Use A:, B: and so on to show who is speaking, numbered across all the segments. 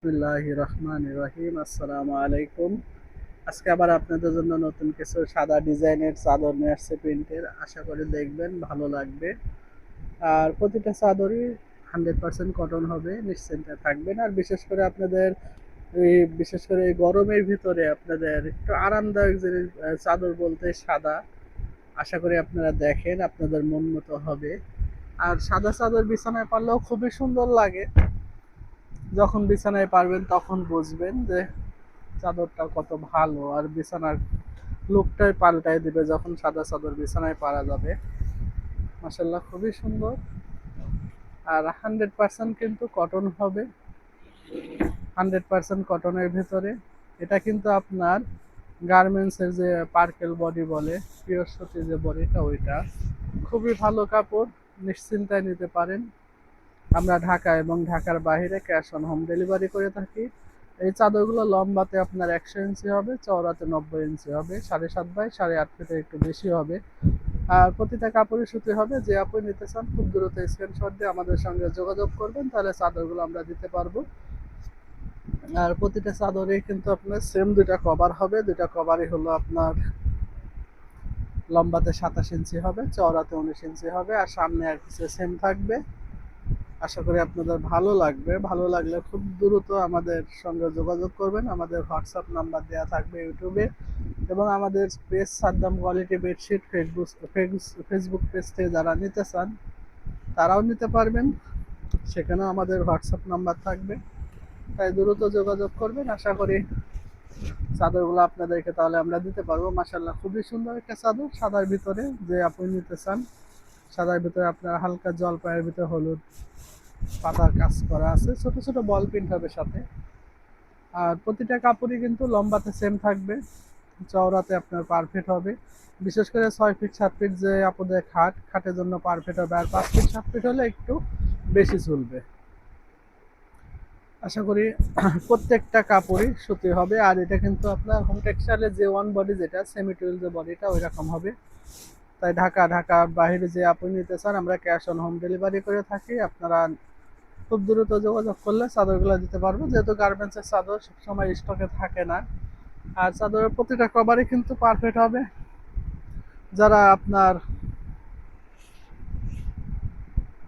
A: বিসমিল্লাহির রহমানির রহিম। আসসালামু আলাইকুম। আজকে আবার আপনাদের জন্য নতুন কিছু সাদা ডিজাইনের চাদর নিয়ে আসছে প্রিন্টের। আশা করি দেখবেন ভালো লাগবে। আর প্রতিটা চাদরই 100% কটন হবে, নিশ্চিন্তে থাকবেন। আর বিশেষ করে এই গরমের ভিতরে আপনাদের একটু আরামদায়ক জিনিস চাদর বলতে সাদা। আশা করি আপনারা দেখেন, আপনাদের মন মতো হবে। আর সাদা চাদর বিছানায় পারলেও খুবই সুন্দর লাগে। যখন বিছানায় পারবেন তখন বুঝবেন যে চাদরটা কত ভালো। আর বিছানার লুকটাই পাল্টাই দিবে যখন সাদা চাদর বিছানায় পারা যাবে। মাশাল্লাহ, খুবই সুন্দর। আর 100% কিন্তু কটন হবে, 100% কটনের ভিতরে। এটা কিন্তু আপনার গার্মেন্টসের যে পার্কেল বডি বলে, পিওর সুতি যে বডিটা, ওইটা খুবই ভালো কাপড়, নিশ্চিন্তায় নিতে পারেন। আমরা ঢাকা এবং ঢাকার বাইরে ক্যাশ অন হোম ডেলিভারি করে থাকি। এই চাদরগুলো লম্বাতে আপনার 100 ইঞ্চি হবে, চওড়াতে 90 ইঞ্চি হবে, 7.5 বাই 8.5 ফিটের একটু বেশি হবে। আর প্রতিটা কাপড়ই সুতি হবে। যে আপনি নিতে চান খুব দ্রুত স্ক্রিনশট দিয়ে আমাদের সঙ্গে যোগাযোগ করবেন, তাহলে চাদরগুলো আমরা দিতে পারবো। আর প্রতিটা চাদরে কিন্তু আপনার সেম দুইটা কভার হবে। দুইটা কভারই হলো আপনার লম্বাতে 27 ইঞ্চি হবে, চওড়াতে 19 ইঞ্চি হবে। আর সামনে আর কিছু সেম থাকবে। আশা করি আপনাদের ভালো লাগবে। ভালো লাগলে খুব দ্রুত আমাদের সঙ্গে যোগাযোগ করবেন। আমাদের হোয়াটসঅ্যাপ নাম্বার দেওয়া থাকবে ইউটিউবে, এবং আমাদের page Saddam quality bedsheet Facebook page থেকে যারা নিতে চান তারাও নিতে পারবেন। সেখানেও আমাদের হোয়াটসঅ্যাপ নাম্বার থাকবে। তাই দ্রুত যোগাযোগ করবেন। আশা করি চাদরগুলো আপনাদেরকে তাহলে আমরা দিতে পারবো। মাশাল্লাহ, খুবই সুন্দর একটা চাদর, সাদার ভিতরে। যে আপনি নিতে চান, সাদার ভিতরে আপনার হালকা জলপাইয়ের ভিতরে হলুদ পাতার কাজ করা আছে, ছোট ছোট বল প্রিন্ট হবে সাথে। আর প্রতিটা কাপড়ই কিন্তু লম্বাতে সেম থাকবে, চওড়াতে আপনার পারফেক্ট হবে। বিশেষ করে 6 ফিট 7 ফিট যে আপনাদের খাটের জন্য পারফেক্ট হবে। আর 5 ফিট 7 ফিট হলে একটু বেশি চলবে। আশা করি প্রত্যেকটা কাপড়ই সুতি হবে। আর এটা কিন্তু আপনার হোম টেক্সটাইলের যে ওয়ান বডি, যেটা সেমি টুয়েল যে বডিটা, ওই রকম হবে। তাই ঢাকার বাইরে যে আপনি নিতে চান, আমরা ক্যাশ অন হোম ডেলিভারি করে থাকি। আপনারা খুব দ্রুত যোগাযোগ করলে চাদরগুলো দিতে পারবো, যেহেতু গার্মেন্টসের চাদর সবসময় স্টকে থাকে না। আর চাদরের প্রতিটা কভারই কিন্তু পারফেক্ট হবে। যারা আপনার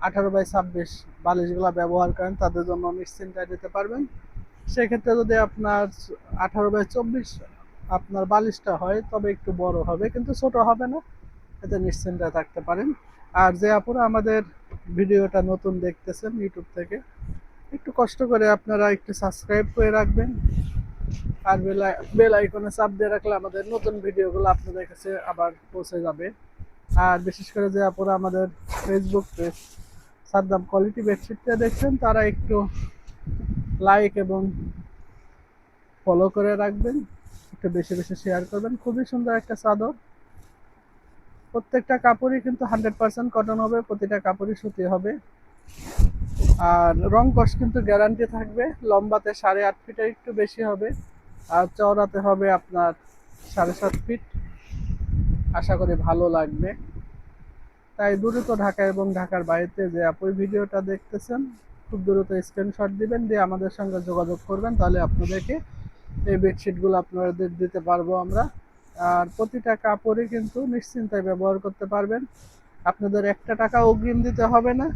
A: 18 বাই 26 বালিশগুলো ব্যবহার করেন, তাদের জন্য নিশ্চিন্তায় দিতে পারবেন। সেক্ষেত্রে যদি আপনার 18 বাই 24 আপনার বালিশটা হয়, তবে একটু বড় হবে, কিন্তু ছোট হবে না। এতে নিশ্চিন্তায় থাকতে পারেন। আর যে আপুরা আমাদের ভিডিওটা নতুন দেখতেছেন ইউটিউব থেকে, একটু কষ্ট করে আপনারা একটু সাবস্ক্রাইব করে রাখবেন। আর বেল আইকনে চাপ দিয়ে রাখলে আমাদের নতুন ভিডিওগুলো আপনাদের কাছে আবার পৌঁছে যাবে। আর বিশেষ করে যে আপনারা আমাদের ফেসবুক পেজ সাদ্দাম কোয়ালিটি বেডশিটটা দেখছেন, তারা একটু লাইক এবং ফলো করে রাখবেন, একটু বেশি বেশি শেয়ার করবেন। খুবই সুন্দর একটা চাদর। প্রত্যেকটা কাপড়ই কিন্তু 100% কটন হবে, প্রতিটা কাপড়ই সুতি হবে। আর রং কস কিন্তু গ্যারান্টি থাকবে। লম্বাতে 8.5 ফিটের একটু বেশি হবে, আর চওড়াতে হবে আপনার 7.5 ফিট। আশা করি ভালো লাগবে। তাই দ্রুত ঢাকা এবং ঢাকার বাইরে যে আপনি ভিডিওটা দেখতেছেন, খুব দ্রুত স্ক্রিনশট দিবেন, দিয়ে আমাদের সঙ্গে যোগাযোগ করবেন, তাহলে আপনাদেরকে এই বেডশিটগুলো আপনাদের দিতে পারবো আমরা। আর প্রতিটা কাপড়ই কিন্তু নিশ্চিন্তায় ব্যবহার করতে পারবেন। আপনাদের একটা টাকা অগ্রিম দিতে হবে না।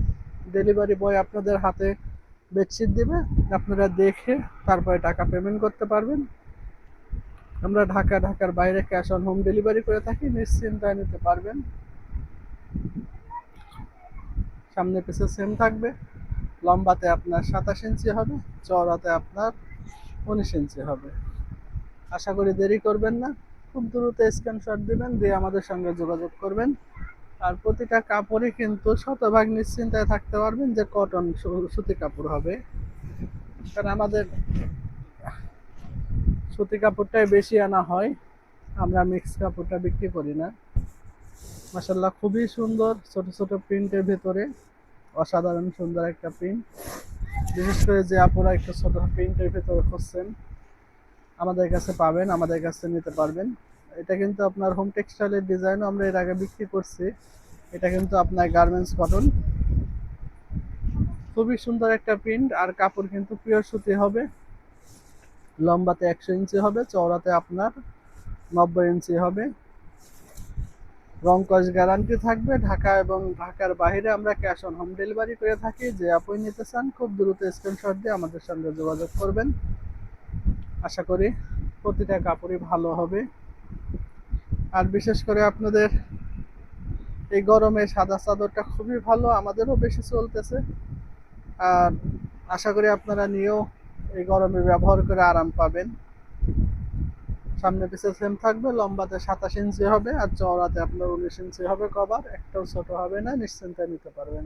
A: ডেলিভারি বয় আপনাদের হাতে বেডশিট দিবে, আপনারা দেখে তারপরে টাকা পেমেন্ট করতে পারবেন। আমরা ঢাকার বাইরে ক্যাশ অন হোম ডেলিভারি করে থাকি, নিশ্চিন্তায় নিতে পারবেন। সামনে পিছে সেম থাকবে। লম্বাতে আপনার 27 ইঞ্চি হবে, চওড়াতে আপনার 19 ইঞ্চি হবে। আশা করি দেরি করবেন না, খুব দ্রুত স্ক্রিনশট দিবেন, দিয়ে আমাদের সঙ্গে যোগাযোগ করবেন। আর প্রতিটা কাপড়ই কিন্তু শতভাগ নিশ্চিন্তায় থাকতে পারবেন যে কটন সুতি কাপড় হবে। কারণ আমাদের সুতি কাপড়টাই বেশি আনা হয়, আমরা মিক্স কাপড়টা বিক্রি করি না। মাশাল্লাহ, খুবই সুন্দর ছোট ছোট প্রিন্টের ভেতরে অসাধারণ সুন্দর একটা প্রিন্ট। বিশেষ করে যে আপনারা একটু ছোট প্রিন্টের ভেতরে খুঁজছেন, আমাদের কাছে পাবেন, আমাদের কাছে নিতে পারবেন। এটা কিন্তু আপনার হোম টেক্সটাইলের ডিজাইনও আমরা এর আগে বিক্রি করছি। এটা কিন্তু আপনার গার্মেন্টস কটন, খুবই সুন্দর একটা প্রিন্ট। আর কাপড় কিন্তু পিওর সুতি হবে। লম্বাতে 100 ইঞ্চি হবে, চওড়াতে আপনার 90 ইঞ্চি হবে। রং কস গ্যারান্টি থাকবে। ঢাকা এবং ঢাকার বাইরে আমরা ক্যাশ অন হোম ডেলিভারি করে থাকি। যে আপনি নিতে চান খুব দ্রুত স্ক্রিনশট দিয়ে আমাদের সঙ্গে যোগাযোগ করবেন। আশা করি প্রতিটা কাপড়ই ভালো হবে। আর বিশেষ করে আপনাদের এই গরমে সাদা চাদরটা খুবই ভালো, আমাদেরও বেশি চলতেছে। আর আশা করি আপনারা নিয়েও এই গরমে ব্যবহার করে আরাম পাবেন। সামনে পিছে সেম থাকবে, লম্বাতে 27 ইঞ্চি হবে আর চওড়াতে আপনার 19 ইঞ্চি হবে। কভার একটাও ছোট হবে না, নিশ্চিন্তে নিতে পারবেন।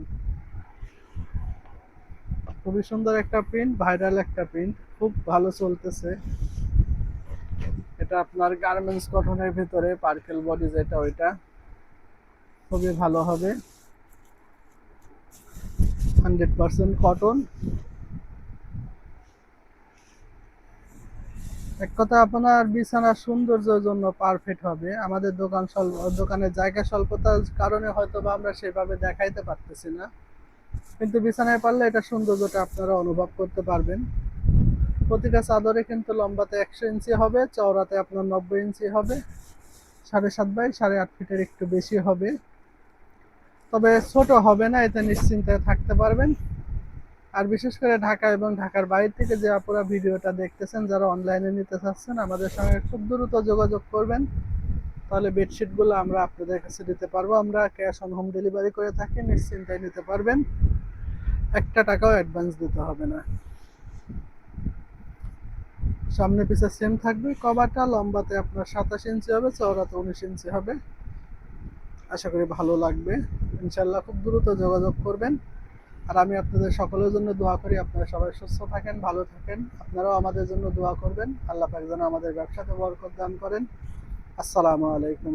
A: খুবই সুন্দর একটা প্রিন্ট, ভাইরাল একটা প্রিন্ট, খুব ভালো চলতেছে। এটা আপনার গার্মেন্টস কটনের ভিতরে পার্কেল বডি যেটা, ওইটা খুবই ভালো হবে। 100% কটন। এক কথা আপনার বিছানার সৌন্দর্যের জন্য পারফেক্ট হবে। আমাদের দোকানের জায়গা স্বল্পতার কারণে হয়তো বা আমরা সেভাবে দেখাইতে পারতেছি না, কিন্তু বিছানায় পারলে এটা সৌন্দর্যটা আপনারা অনুভব করতে পারবেন। প্রতিটা চাদরে কিন্তু লম্বাতে 100 ইঞ্চি হবে, চওড়াতে আপনার 90 ইঞ্চি হবে। 7.5 বাই 8.5 ফিটের একটু বেশি হবে, তবে ছোট হবে না, এতে নিশ্চিন্তে থাকতে পারবেন। আর বিশেষ করে ঢাকা এবং ঢাকার বাইরে থেকে যে আপনারা ভিডিওটা দেখতেছেন, যারা অনলাইনে নিতে চাচ্ছেন, আমাদের সঙ্গে খুব দ্রুত যোগাযোগ করবেন। তাহলে বেডশিটগুলো আমরা আপনাদের কাছে দিতে পারবো। আমরা ক্যাশ অন হোম ডেলিভারি করে থাকি, নিশ্চিন্তে নিতে পারবেন। একটা টাকাও অ্যাডভান্স দিতে হবে না। সামনে পিছে সেম থাকবে। কভারটা লম্বাতে আপনার 27 ইঞ্চি হবে, চওড়াতে 19 ইঞ্চি হবে। আশা করি ভালো লাগবে। ইনশাল্লাহ খুব দ্রুত যোগাযোগ করবেন। আর আমি আপনাদের সকলের জন্য দোয়া করি, আপনারা সবাই সুস্থ থাকেন, ভালো থাকেন। আপনারাও আমাদের জন্য দোয়া করবেন। আল্লাহ পাক যেন আমাদের ব্যবসাতে বরকত দান করেন। আসসালামু আলাইকুম।